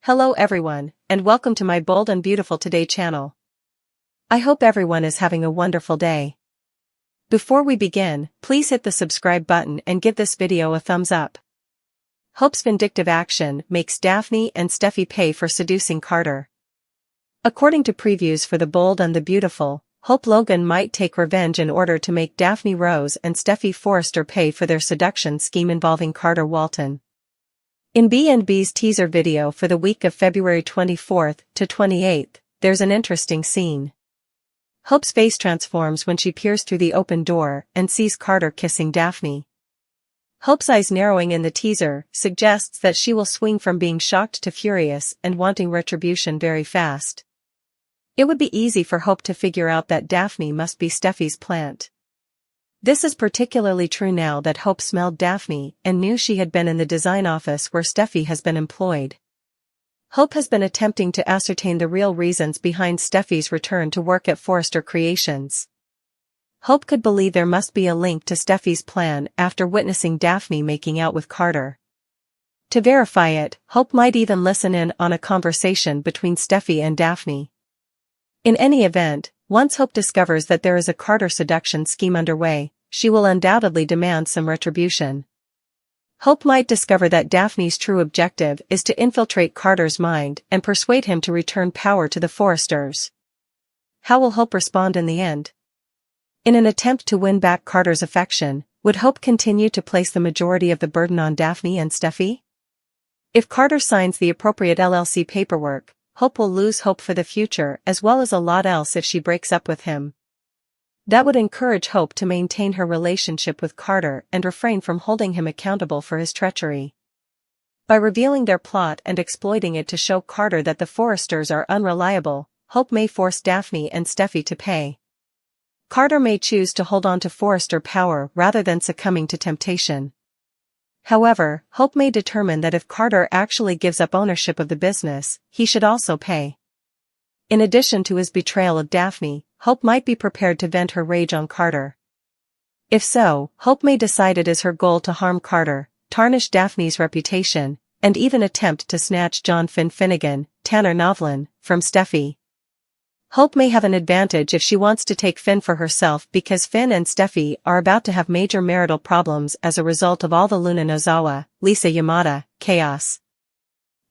Hello everyone, and welcome to my Bold and Beautiful Today channel. I hope everyone is having a wonderful day. Before we begin, please hit the subscribe button and give this video a thumbs up. Hope's vindictive action makes Daphne and Steffy pay for seducing Carter. According to previews for The Bold and the Beautiful, Hope Logan might take revenge in order to make Daphne Rose and Steffy Forrester pay for their seduction scheme involving Carter Walton. In B&B's teaser video for the week of February 24th to 28th, there's an interesting scene. Hope's face transforms when she peers through the open door and sees Carter kissing Daphne. Hope's eyes narrowing in the teaser suggests that she will swing from being shocked to furious and wanting retribution very fast. It would be easy for Hope to figure out that Daphne must be Steffy's plant. This is particularly true now that Hope smelled Daphne and knew she had been in the design office where Steffy has been employed. Hope has been attempting to ascertain the real reasons behind Steffy's return to work at Forrester Creations. Hope could believe there must be a link to Steffy's plan after witnessing Daphne making out with Carter. To verify it, Hope might even listen in on a conversation between Steffy and Daphne. In any event, once Hope discovers that there is a Carter seduction scheme underway, she will undoubtedly demand some retribution. Hope might discover that Daphne's true objective is to infiltrate Carter's mind and persuade him to return power to the Forresters. How will Hope respond in the end? In an attempt to win back Carter's affection, would Hope continue to place the majority of the burden on Daphne and Steffy? If Carter signs the appropriate LLC paperwork, Hope will lose hope for the future as well as a lot else if she breaks up with him. That would encourage Hope to maintain her relationship with Carter and refrain from holding him accountable for his treachery. By revealing their plot and exploiting it to show Carter that the Forresters are unreliable, Hope may force Daphne and Steffy to pay. Carter may choose to hold on to Forrester power rather than succumbing to temptation. However, Hope may determine that if Carter actually gives up ownership of the business, he should also pay. In addition to his betrayal of Daphne, Hope might be prepared to vent her rage on Carter. If so, Hope may decide it is her goal to harm Carter, tarnish Daphne's reputation, and even attempt to snatch John Finnegan, Tanner Novlin, from Steffy. Hope may have an advantage if she wants to take Finn for herself because Finn and Steffy are about to have major marital problems as a result of all the Luna Nozawa, Lisa Yamada, chaos.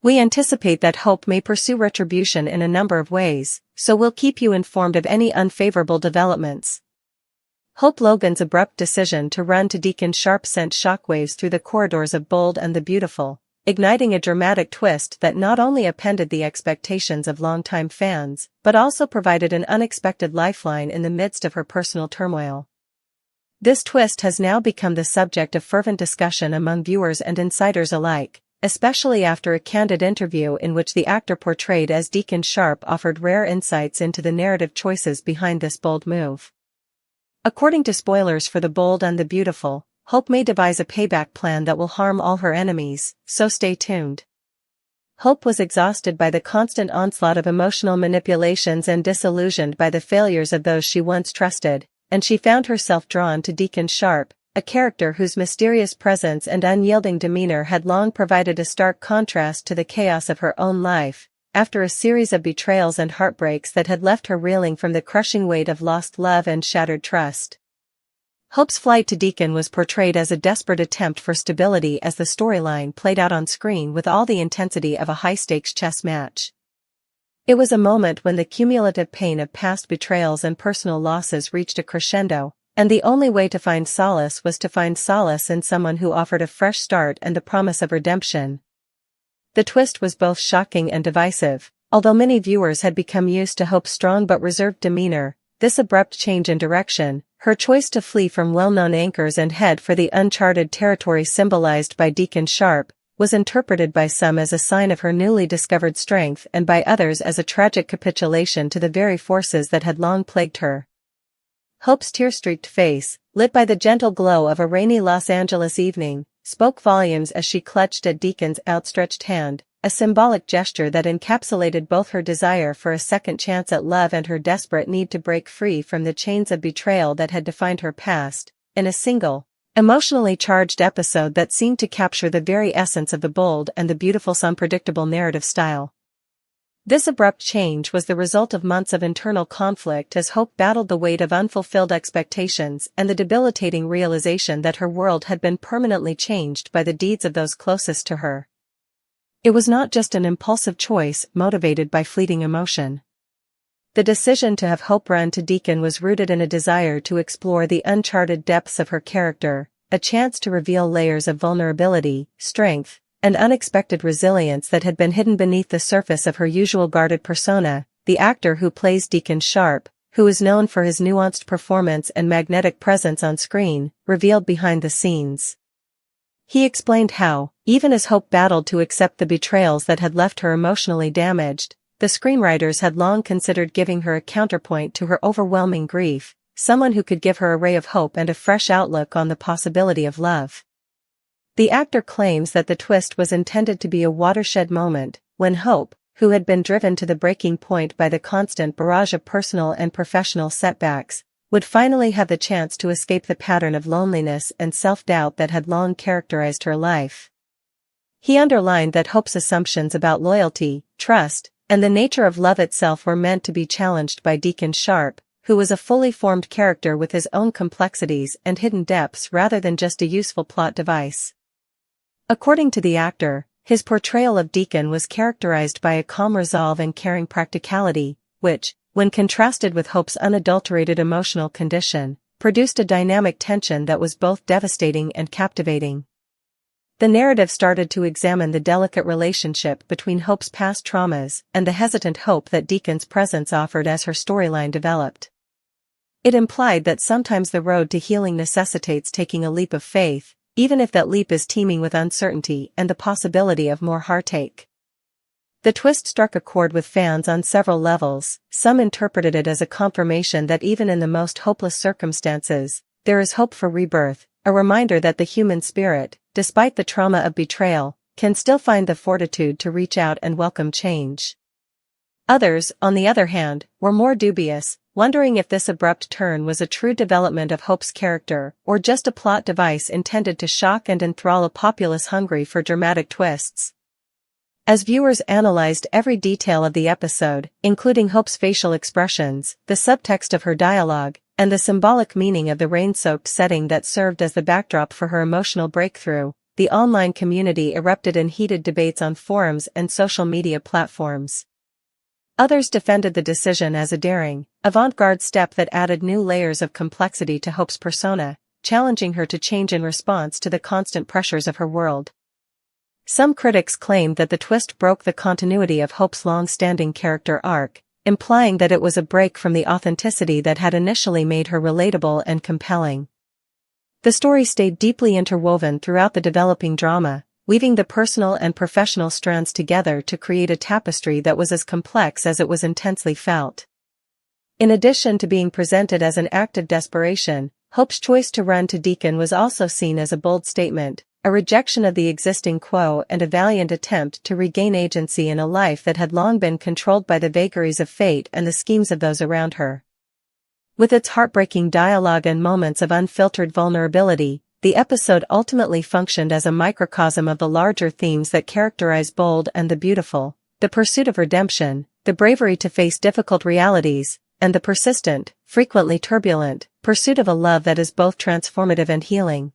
We anticipate that Hope may pursue retribution in a number of ways, so we'll keep you informed of any unfavorable developments. Hope Logan's abrupt decision to run to Deacon Sharp sent shockwaves through the corridors of Bold and the Beautiful, igniting a dramatic twist that not only upended the expectations of longtime fans, but also provided an unexpected lifeline in the midst of her personal turmoil. This twist has now become the subject of fervent discussion among viewers and insiders alike, especially after a candid interview in which the actor portrayed as Deacon Sharp offered rare insights into the narrative choices behind this bold move. According to spoilers for The Bold and the Beautiful, Hope may devise a payback plan that will harm all her enemies, so stay tuned. Hope was exhausted by the constant onslaught of emotional manipulations and disillusioned by the failures of those she once trusted, and she found herself drawn to Deacon Sharp, a character whose mysterious presence and unyielding demeanor had long provided a stark contrast to the chaos of her own life, after a series of betrayals and heartbreaks that had left her reeling from the crushing weight of lost love and shattered trust. Hope's flight to Deacon was portrayed as a desperate attempt for stability as the storyline played out on screen with all the intensity of a high-stakes chess match. It was a moment when the cumulative pain of past betrayals and personal losses reached a crescendo, and the only way to find solace was to find solace in someone who offered a fresh start and the promise of redemption. The twist was both shocking and divisive. Although many viewers had become used to Hope's strong but reserved demeanor, this abrupt change in direction, her choice to flee from well-known anchors and head for the uncharted territory symbolized by Deacon Sharp, was interpreted by some as a sign of her newly discovered strength and by others as a tragic capitulation to the very forces that had long plagued her. Hope's tear-streaked face, lit by the gentle glow of a rainy Los Angeles evening, spoke volumes as she clutched at Deacon's outstretched hand, a symbolic gesture that encapsulated both her desire for a second chance at love and her desperate need to break free from the chains of betrayal that had defined her past, in a single, emotionally charged episode that seemed to capture the very essence of the bold and the beautiful's unpredictable narrative style. This abrupt change was the result of months of internal conflict as Hope battled the weight of unfulfilled expectations and the debilitating realization that her world had been permanently changed by the deeds of those closest to her. It was not just an impulsive choice motivated by fleeting emotion. The decision to have Hope run to Deacon was rooted in a desire to explore the uncharted depths of her character, a chance to reveal layers of vulnerability, strength, and unexpected resilience that had been hidden beneath the surface of her usual guarded persona. The actor who plays Deacon Sharp, who is known for his nuanced performance and magnetic presence on screen, revealed behind the scenes. He explained how, even as Hope battled to accept the betrayals that had left her emotionally damaged, the screenwriters had long considered giving her a counterpoint to her overwhelming grief, someone who could give her a ray of hope and a fresh outlook on the possibility of love. The actor claims that the twist was intended to be a watershed moment, when Hope, who had been driven to the breaking point by the constant barrage of personal and professional setbacks, would finally have the chance to escape the pattern of loneliness and self-doubt that had long characterized her life. He underlined that Hope's assumptions about loyalty, trust, and the nature of love itself were meant to be challenged by Deacon Sharp, who was a fully formed character with his own complexities and hidden depths rather than just a useful plot device. According to the actor, his portrayal of Deacon was characterized by a calm resolve and caring practicality, which, when contrasted with Hope's unadulterated emotional condition, produced a dynamic tension that was both devastating and captivating. The narrative started to examine the delicate relationship between Hope's past traumas and the hesitant hope that Deacon's presence offered as her storyline developed. It implied that sometimes the road to healing necessitates taking a leap of faith, even if that leap is teeming with uncertainty and the possibility of more heartache. The twist struck a chord with fans on several levels. Some interpreted it as a confirmation that even in the most hopeless circumstances, there is hope for rebirth, a reminder that the human spirit, despite the trauma of betrayal, can still find the fortitude to reach out and welcome change. Others, on the other hand, were more dubious, wondering if this abrupt turn was a true development of Hope's character or just a plot device intended to shock and enthrall a populace hungry for dramatic twists. As viewers analyzed every detail of the episode, including Hope's facial expressions, the subtext of her dialogue, and the symbolic meaning of the rain-soaked setting that served as the backdrop for her emotional breakthrough, the online community erupted in heated debates on forums and social media platforms. Others defended the decision as a daring, avant-garde step that added new layers of complexity to Hope's persona, challenging her to change in response to the constant pressures of her world. Some critics claimed that the twist broke the continuity of Hope's long-standing character arc, implying that it was a break from the authenticity that had initially made her relatable and compelling. The story stayed deeply interwoven throughout the developing drama, weaving the personal and professional strands together to create a tapestry that was as complex as it was intensely felt. In addition to being presented as an act of desperation, Hope's choice to run to Deacon was also seen as a bold statement, a rejection of the existing quo and a valiant attempt to regain agency in a life that had long been controlled by the vagaries of fate and the schemes of those around her. With its heartbreaking dialogue and moments of unfiltered vulnerability, the episode ultimately functioned as a microcosm of the larger themes that characterize Bold and the Beautiful: the pursuit of redemption, the bravery to face difficult realities, and the persistent, frequently turbulent, pursuit of a love that is both transformative and healing.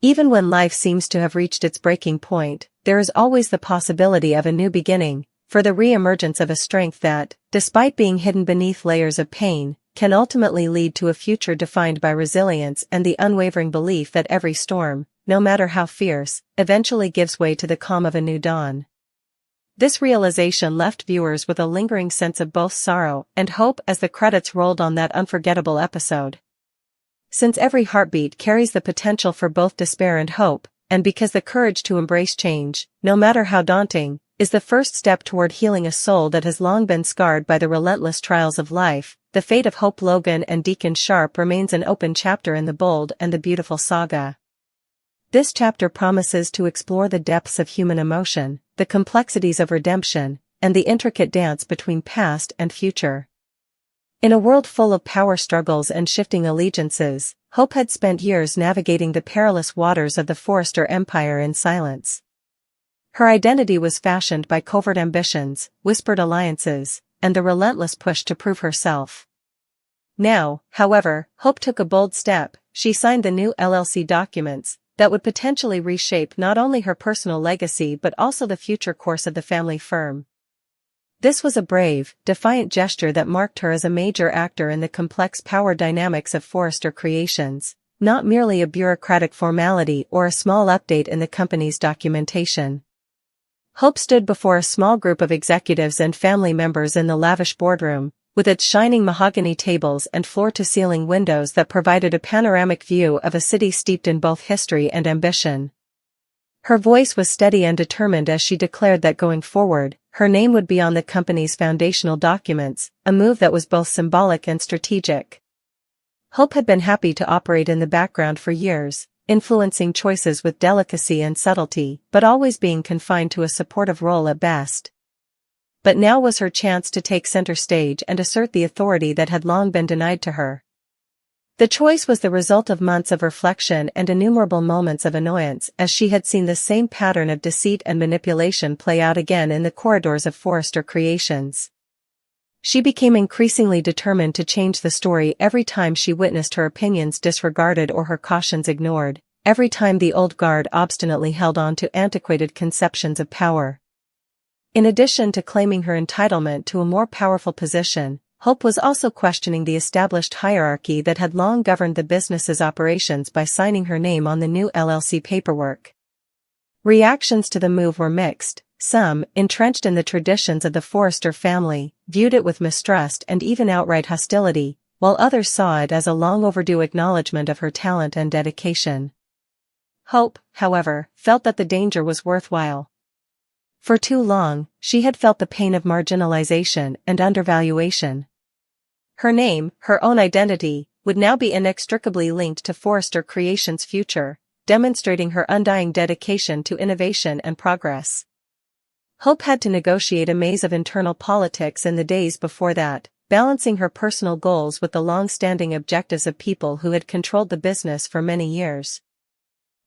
Even when life seems to have reached its breaking point, there is always the possibility of a new beginning, for the re-emergence of a strength that, despite being hidden beneath layers of pain, can ultimately lead to a future defined by resilience and the unwavering belief that every storm, no matter how fierce, eventually gives way to the calm of a new dawn. This realization left viewers with a lingering sense of both sorrow and hope as the credits rolled on that unforgettable episode. Since every heartbeat carries the potential for both despair and hope, and because the courage to embrace change, no matter how daunting, is the first step toward healing a soul that has long been scarred by the relentless trials of life, the fate of Hope Logan and Deacon Sharp remains an open chapter in the Bold and the Beautiful saga. This chapter promises to explore the depths of human emotion, the complexities of redemption, and the intricate dance between past and future. In a world full of power struggles and shifting allegiances, Hope had spent years navigating the perilous waters of the Forrester empire in silence. Her identity was fashioned by covert ambitions, whispered alliances, and the relentless push to prove herself. Now, however, Hope took a bold step. She signed the new LLC documents that would potentially reshape not only her personal legacy but also the future course of the family firm. This was a brave, defiant gesture that marked her as a major actor in the complex power dynamics of Forrester Creations, not merely a bureaucratic formality or a small update in the company's documentation. Hope stood before a small group of executives and family members in the lavish boardroom, with its shining mahogany tables and floor-to-ceiling windows that provided a panoramic view of a city steeped in both history and ambition. Her voice was steady and determined as she declared that going forward, her name would be on the company's foundational documents, a move that was both symbolic and strategic. Hope had been happy to operate in the background for years, influencing choices with delicacy and subtlety, but always being confined to a supportive role at best. But now was her chance to take center stage and assert the authority that had long been denied to her. The choice was the result of months of reflection and innumerable moments of annoyance as she had seen the same pattern of deceit and manipulation play out again in the corridors of Forrester Creations. She became increasingly determined to change the story every time she witnessed her opinions disregarded or her cautions ignored, every time the old guard obstinately held on to antiquated conceptions of power. In addition to claiming her entitlement to a more powerful position, Hope was also questioning the established hierarchy that had long governed the business's operations by signing her name on the new LLC paperwork. Reactions to the move were mixed. Some, entrenched in the traditions of the Forrester family, viewed it with mistrust and even outright hostility, while others saw it as a long-overdue acknowledgement of her talent and dedication. Hope, however, felt that the danger was worthwhile. For too long, she had felt the pain of marginalization and undervaluation. Her name, her own identity, would now be inextricably linked to Forrester Creations' future, demonstrating her undying dedication to innovation and progress. Hope had to negotiate a maze of internal politics in the days before that, balancing her personal goals with the long-standing objectives of people who had controlled the business for many years.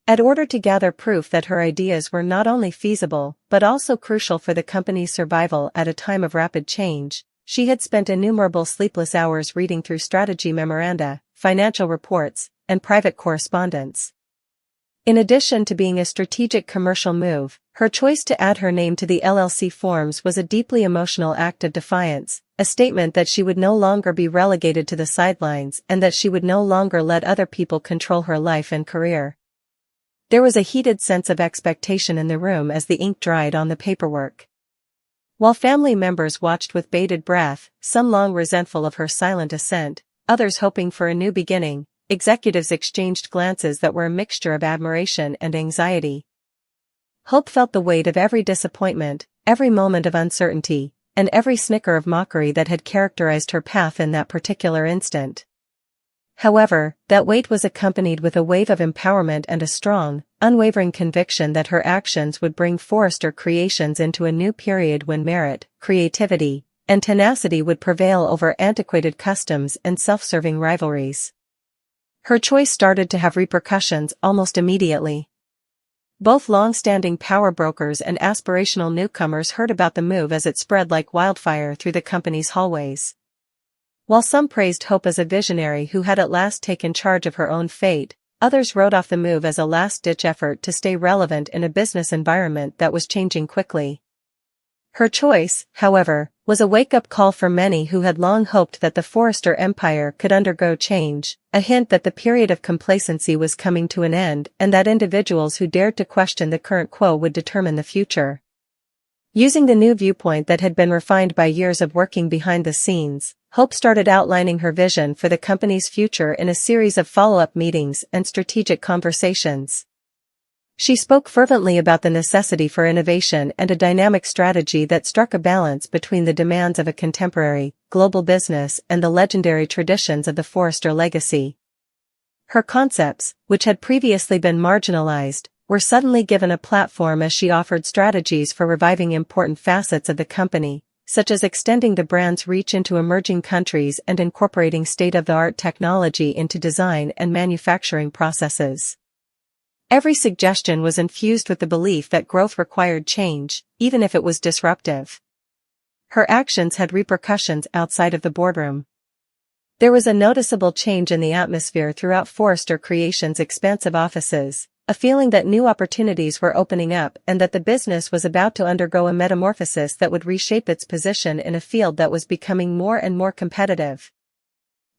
In order to gather proof that her ideas were not only feasible but also crucial for the company's survival at a time of rapid change, she had spent innumerable sleepless hours reading through strategy memoranda, financial reports, and private correspondence. In addition to being a strategic commercial move, her choice to add her name to the LLC forms was a deeply emotional act of defiance, a statement that she would no longer be relegated to the sidelines and that she would no longer let other people control her life and career. There was a heated sense of expectation in the room as the ink dried on the paperwork. While family members watched with bated breath, some long resentful of her silent assent, others hoping for a new beginning, executives exchanged glances that were a mixture of admiration and anxiety. Hope felt the weight of every disappointment, every moment of uncertainty, and every snicker of mockery that had characterized her path in that particular instant. However, that weight was accompanied with a wave of empowerment and a strong, unwavering conviction that her actions would bring Forrester Creations into a new period when merit, creativity, and tenacity would prevail over antiquated customs and self-serving rivalries. Her choice started to have repercussions almost immediately. Both long-standing power brokers and aspirational newcomers heard about the move as it spread like wildfire through the company's hallways. While some praised Hope as a visionary who had at last taken charge of her own fate, others wrote off the move as a last-ditch effort to stay relevant in a business environment that was changing quickly. Her choice, however, was a wake-up call for many who had long hoped that the Forrester empire could undergo change, a hint that the period of complacency was coming to an end and that individuals who dared to question the current quo would determine the future. Using the new viewpoint that had been refined by years of working behind the scenes, Hope started outlining her vision for the company's future in a series of follow-up meetings and strategic conversations. She spoke fervently about the necessity for innovation and a dynamic strategy that struck a balance between the demands of a contemporary, global business and the legendary traditions of the Forrester legacy. Her concepts, which had previously been marginalized, were suddenly given a platform as she offered strategies for reviving important facets of the company, such as extending the brand's reach into emerging countries and incorporating state-of-the-art technology into design and manufacturing processes. Every suggestion was infused with the belief that growth required change, even if it was disruptive. Her actions had repercussions outside of the boardroom. There was a noticeable change in the atmosphere throughout Forrester Creations' expansive offices, a feeling that new opportunities were opening up and that the business was about to undergo a metamorphosis that would reshape its position in a field that was becoming more and more competitive.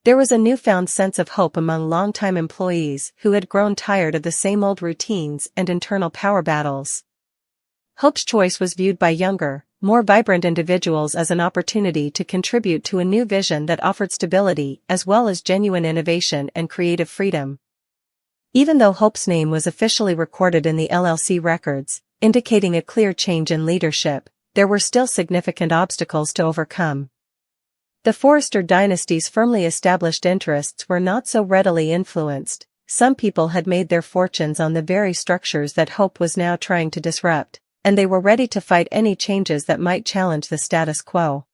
There was a newfound sense of hope among longtime employees who had grown tired of the same old routines and internal power battles. Hope's choice was viewed by younger, more vibrant individuals as an opportunity to contribute to a new vision that offered stability as well as genuine innovation and creative freedom. Even though Hope's name was officially recorded in the LLC records, indicating a clear change in leadership, there were still significant obstacles to overcome. The Forrester dynasty's firmly established interests were not so readily influenced. Some people had made their fortunes on the very structures that Hope was now trying to disrupt, and they were ready to fight any changes that might challenge the status quo.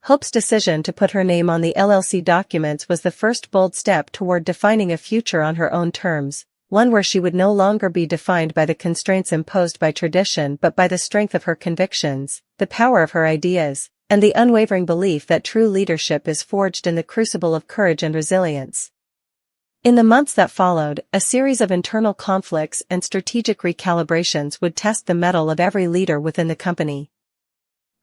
Hope's decision to put her name on the LLC documents was the first bold step toward defining a future on her own terms, one where she would no longer be defined by the constraints imposed by tradition but by the strength of her convictions, the power of her ideas, and the unwavering belief that true leadership is forged in the crucible of courage and resilience. In the months that followed, a series of internal conflicts and strategic recalibrations would test the mettle of every leader within the company.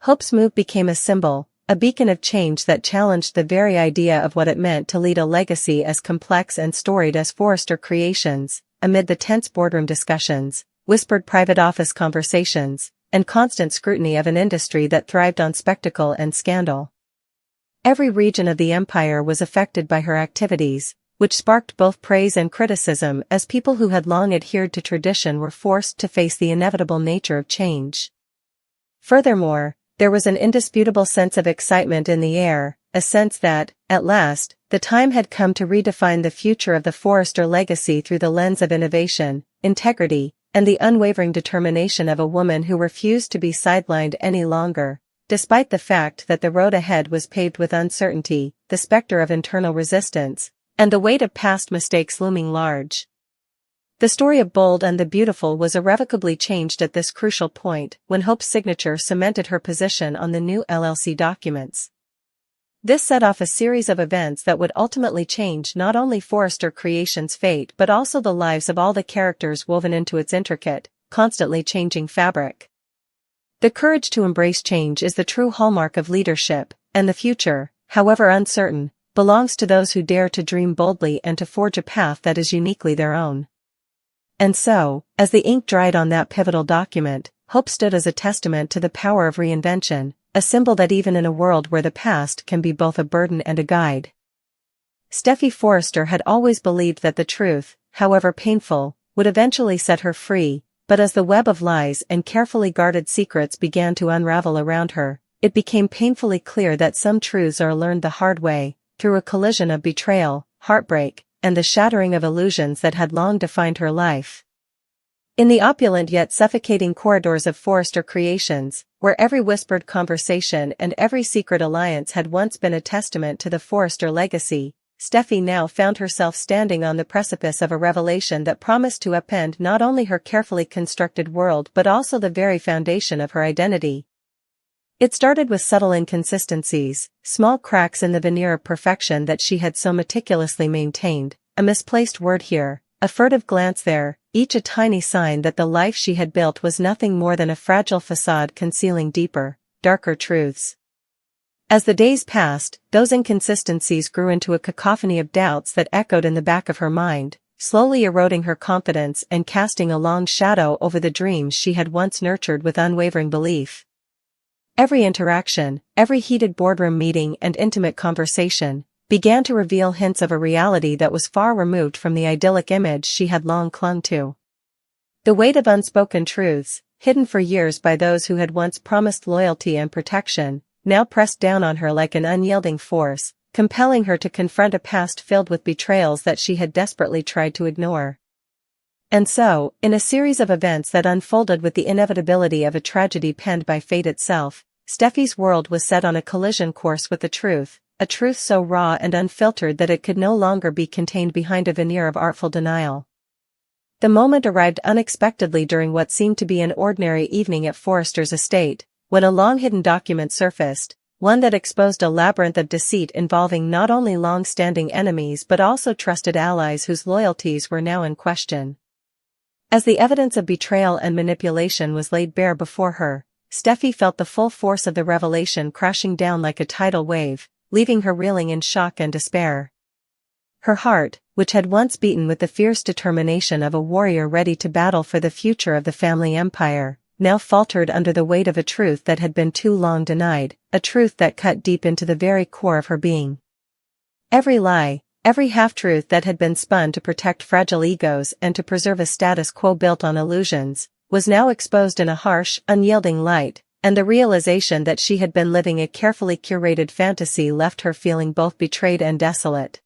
Hope's move became a symbol, a beacon of change that challenged the very idea of what it meant to lead a legacy as complex and storied as Forrester Creations. Amid the tense boardroom discussions, whispered private office conversations, and constant scrutiny of an industry that thrived on spectacle and scandal. Every region of the empire was affected by her activities, which sparked both praise and criticism as people who had long adhered to tradition were forced to face the inevitable nature of change. Furthermore, there was an indisputable sense of excitement in the air, a sense that, at last, the time had come to redefine the future of the Forrester legacy through the lens of innovation, integrity, and the unwavering determination of a woman who refused to be sidelined any longer. Despite the fact that the road ahead was paved with uncertainty, the specter of internal resistance, and the weight of past mistakes looming large. The story of Bold and the Beautiful was irrevocably changed at this crucial point when Hope's signature cemented her position on the new LLC documents. This set off a series of events that would ultimately change not only Forrester Creations' fate but also the lives of all the characters woven into its intricate, constantly changing fabric. The courage to embrace change is the true hallmark of leadership, and the future, however uncertain, belongs to those who dare to dream boldly and to forge a path that is uniquely their own. And so, as the ink dried on that pivotal document, Hope stood as a testament to the power of reinvention, a symbol that even in a world where the past can be both a burden and a guide. Steffy Forrester had always believed that the truth, however painful, would eventually set her free, but as the web of lies and carefully guarded secrets began to unravel around her, it became painfully clear that some truths are learned the hard way, through a collision of betrayal, heartbreak, and the shattering of illusions that had long defined her life. In the opulent yet suffocating corridors of Forrester Creations, where every whispered conversation and every secret alliance had once been a testament to the Forrester legacy, Steffy now found herself standing on the precipice of a revelation that promised to upend not only her carefully constructed world but also the very foundation of her identity. It started with subtle inconsistencies, small cracks in the veneer of perfection that she had so meticulously maintained, a misplaced word here, a furtive glance there, each a tiny sign that the life she had built was nothing more than a fragile facade concealing deeper, darker truths. As the days passed, those inconsistencies grew into a cacophony of doubts that echoed in the back of her mind, slowly eroding her confidence and casting a long shadow over the dreams she had once nurtured with unwavering belief. Every interaction, every heated boardroom meeting and intimate conversation, began to reveal hints of a reality that was far removed from the idyllic image she had long clung to. The weight of unspoken truths, hidden for years by those who had once promised loyalty and protection, now pressed down on her like an unyielding force, compelling her to confront a past filled with betrayals that she had desperately tried to ignore. And so, in a series of events that unfolded with the inevitability of a tragedy penned by fate itself, Steffy's world was set on a collision course with the truth, a truth so raw and unfiltered that it could no longer be contained behind a veneer of artful denial. The moment arrived unexpectedly during what seemed to be an ordinary evening at Forrester's estate, when a long-hidden document surfaced, one that exposed a labyrinth of deceit involving not only long-standing enemies but also trusted allies whose loyalties were now in question. As the evidence of betrayal and manipulation was laid bare before her, Steffy felt the full force of the revelation crashing down like a tidal wave, leaving her reeling in shock and despair. Her heart, which had once beaten with the fierce determination of a warrior ready to battle for the future of the family empire, now faltered under the weight of a truth that had been too long denied, a truth that cut deep into the very core of her being. Every lie, every half-truth that had been spun to protect fragile egos and to preserve a status quo built on illusions, was now exposed in a harsh, unyielding light, and the realization that she had been living a carefully curated fantasy left her feeling both betrayed and desolate.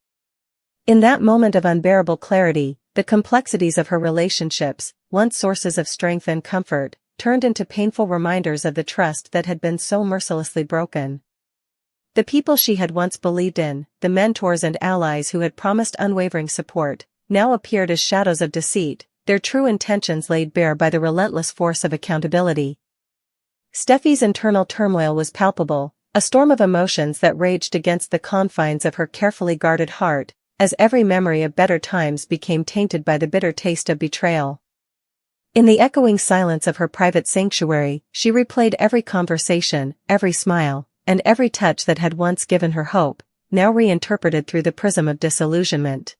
In that moment of unbearable clarity, the complexities of her relationships, once sources of strength and comfort, turned into painful reminders of the trust that had been so mercilessly broken. The people she had once believed in, the mentors and allies who had promised unwavering support, now appeared as shadows of deceit, their true intentions laid bare by the relentless force of accountability. Steffy's internal turmoil was palpable, a storm of emotions that raged against the confines of her carefully guarded heart, as every memory of better times became tainted by the bitter taste of betrayal. In the echoing silence of her private sanctuary, she replayed every conversation, every smile, and every touch that had once given her hope, now reinterpreted through the prism of disillusionment.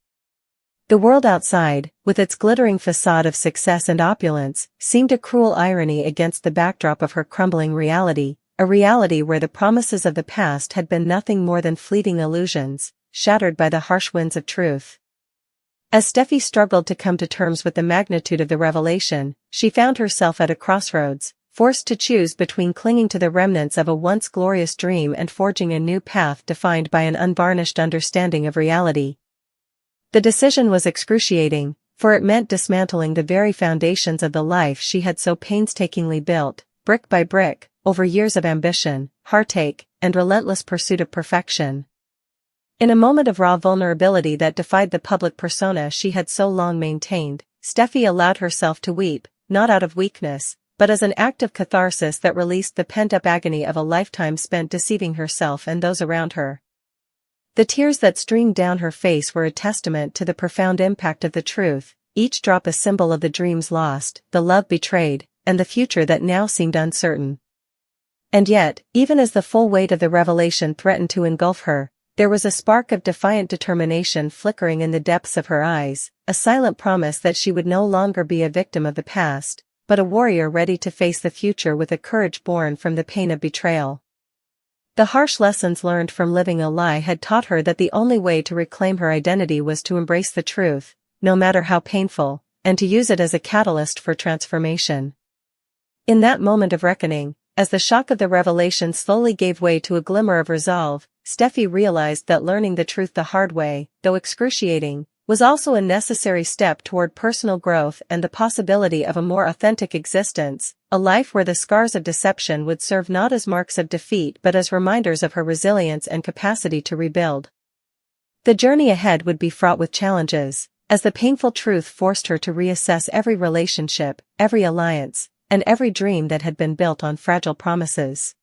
The world outside, with its glittering facade of success and opulence, seemed a cruel irony against the backdrop of her crumbling reality, a reality where the promises of the past had been nothing more than fleeting illusions, shattered by the harsh winds of truth. As Steffy struggled to come to terms with the magnitude of the revelation, she found herself at a crossroads, forced to choose between clinging to the remnants of a once glorious dream and forging a new path defined by an unvarnished understanding of reality. The decision was excruciating, for it meant dismantling the very foundations of the life she had so painstakingly built, brick by brick, over years of ambition, heartache, and relentless pursuit of perfection. In a moment of raw vulnerability that defied the public persona she had so long maintained, Steffy allowed herself to weep, not out of weakness, but as an act of catharsis that released the pent-up agony of a lifetime spent deceiving herself and those around her. The tears that streamed down her face were a testament to the profound impact of the truth, each drop a symbol of the dreams lost, the love betrayed, and the future that now seemed uncertain. And yet, even as the full weight of the revelation threatened to engulf her, there was a spark of defiant determination flickering in the depths of her eyes, a silent promise that she would no longer be a victim of the past, but a warrior ready to face the future with a courage born from the pain of betrayal. The harsh lessons learned from living a lie had taught her that the only way to reclaim her identity was to embrace the truth, no matter how painful, and to use it as a catalyst for transformation. In that moment of reckoning, as the shock of the revelation slowly gave way to a glimmer of resolve, Steffy realized that learning the truth the hard way, though excruciating, was also a necessary step toward personal growth and the possibility of a more authentic existence, a life where the scars of deception would serve not as marks of defeat but as reminders of her resilience and capacity to rebuild. The journey ahead would be fraught with challenges, as the painful truth forced her to reassess every relationship, every alliance, and every dream that had been built on fragile promises.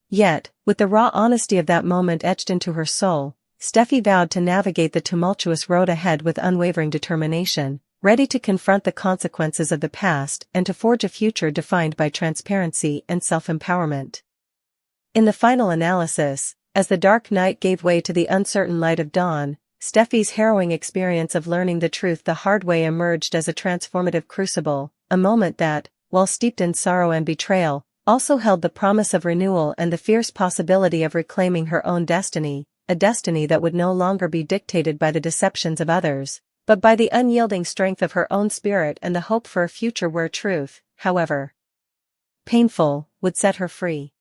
Yet, with the raw honesty of that moment etched into her soul, Steffy vowed to navigate the tumultuous road ahead with unwavering determination, ready to confront the consequences of the past and to forge a future defined by transparency and self-empowerment. In the final analysis, as the dark night gave way to the uncertain light of dawn, Steffy's harrowing experience of learning the truth the hard way emerged as a transformative crucible, a moment that, while steeped in sorrow and betrayal, also held the promise of renewal and the fierce possibility of reclaiming her own destiny, a destiny that would no longer be dictated by the deceptions of others, but by the unyielding strength of her own spirit and the hope for a future where truth, however painful, would set her free.